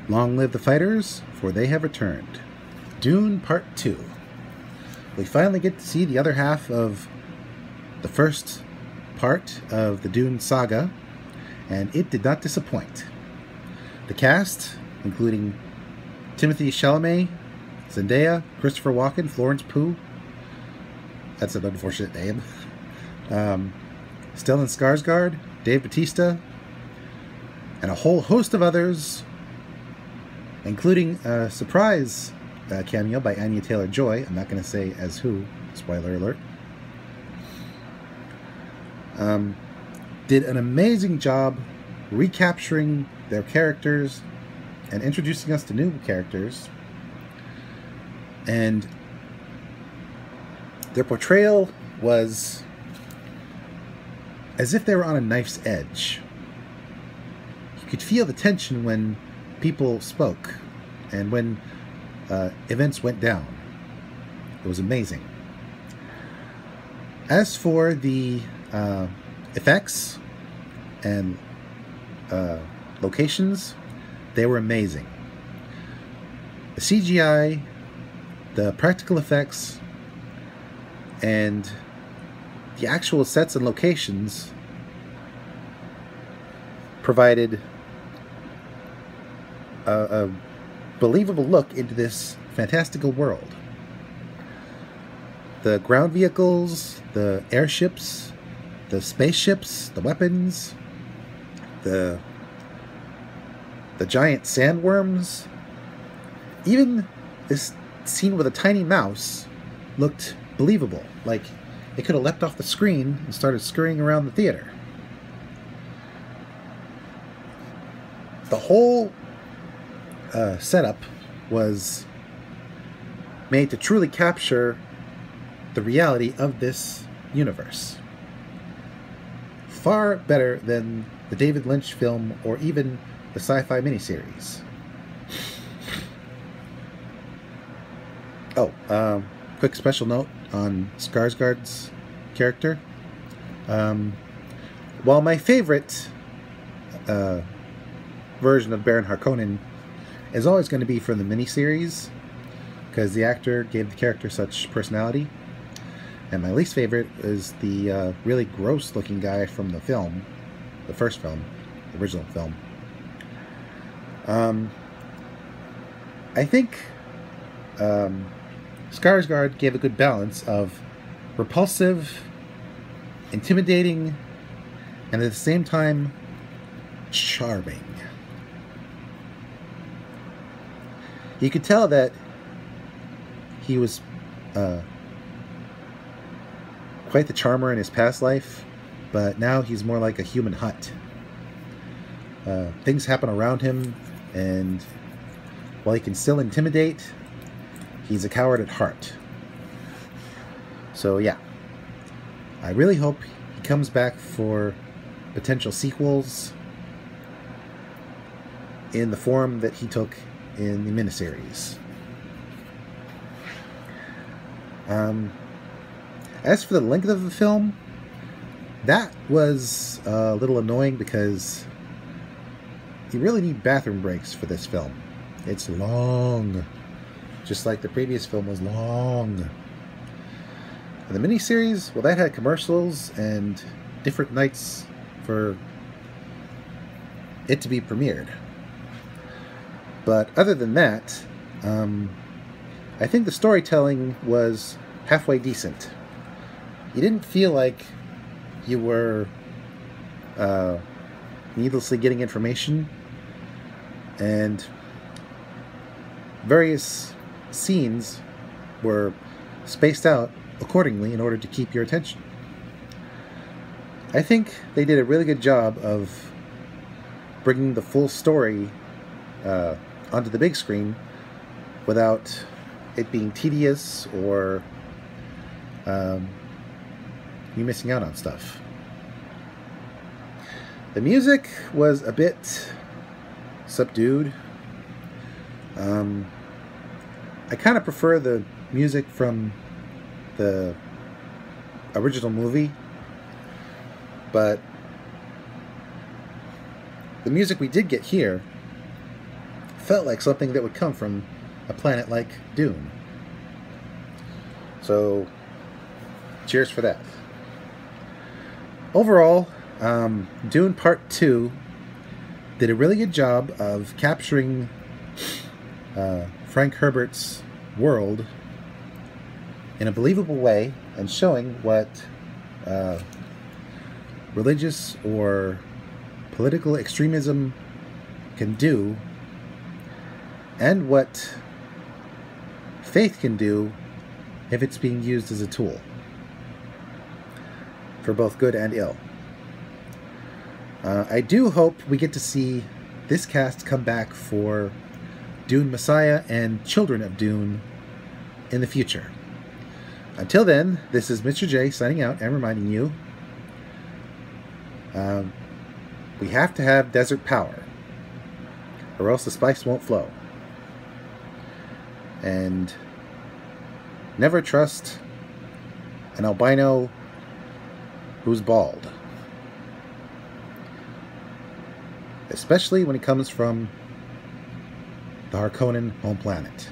Long live the fighters, for they have returned. Dune Part 2. We finally get to see the other half of the first part of the Dune saga, and it did not disappoint. The cast, including Timothée Chalamet, Zendaya, Christopher Walken, Florence Pugh, that's an unfortunate name, Stellan Skarsgård, Dave Bautista, and a whole host of others, including a surprise cameo by Anya Taylor-Joy. I'm not going to say as who, spoiler alert. Did an amazing job recapturing their characters and introducing us to new characters. And their portrayal was as if they were on a knife's edge. You could feel the tension when people spoke and when events went down. It was amazing. As for the effects and locations, they were amazing. The CGI, the practical effects, and the actual sets and locations provided a believable look into this fantastical world. The ground vehicles, the airships, the spaceships, the weapons, the giant sandworms, even this scene with a tiny mouse looked believable, like it could have leapt off the screen and started scurrying around the theater. The whole setup was made to truly capture the reality of this universe. Far better than the David Lynch film or even the sci-fi miniseries. Oh, quick special note on Skarsgård's character. While my favorite version of Baron Harkonnen is always going to be from the miniseries, because the actor gave the character such personality, and my least favorite is the really gross-looking guy from the film, the first film, the original film. I think Skarsgård gave a good balance of repulsive, intimidating, and at the same time, charming. You could tell that he was quite the charmer in his past life, but now he's more like a human hut. Things happen around him, and while he can still intimidate, he's a coward at heart. So yeah, I really hope he comes back for potential sequels in the form that he took in the miniseries. As for the length of the film, that was a little annoying because you really need bathroom breaks for this film. It's long, just like the previous film was long. And the miniseries, well, that had commercials and different nights for it to be premiered. But other than that, I think the storytelling was halfway decent. You didn't feel like you were needlessly getting information, and various scenes were spaced out accordingly in order to keep your attention. I think they did a really good job of bringing the full story onto the big screen without it being tedious or you missing out on stuff. The music was a bit subdued. I kind of prefer the music from the original movie, but the music we did get here felt like something that would come from a planet like Dune. So, cheers for that. Overall, Dune Part 2 did a really good job of capturing Frank Herbert's world in a believable way and showing what religious or political extremism can do and what faith can do if it's being used as a tool for both good and ill. I do hope we get to see this cast come back for Dune Messiah and Children of Dune in the future. Until then, this is Mr. J signing out and reminding you we have to have desert power or else the spice won't flow. And never trust an albino who's bald. Especially when it comes from the Harkonnen home planet.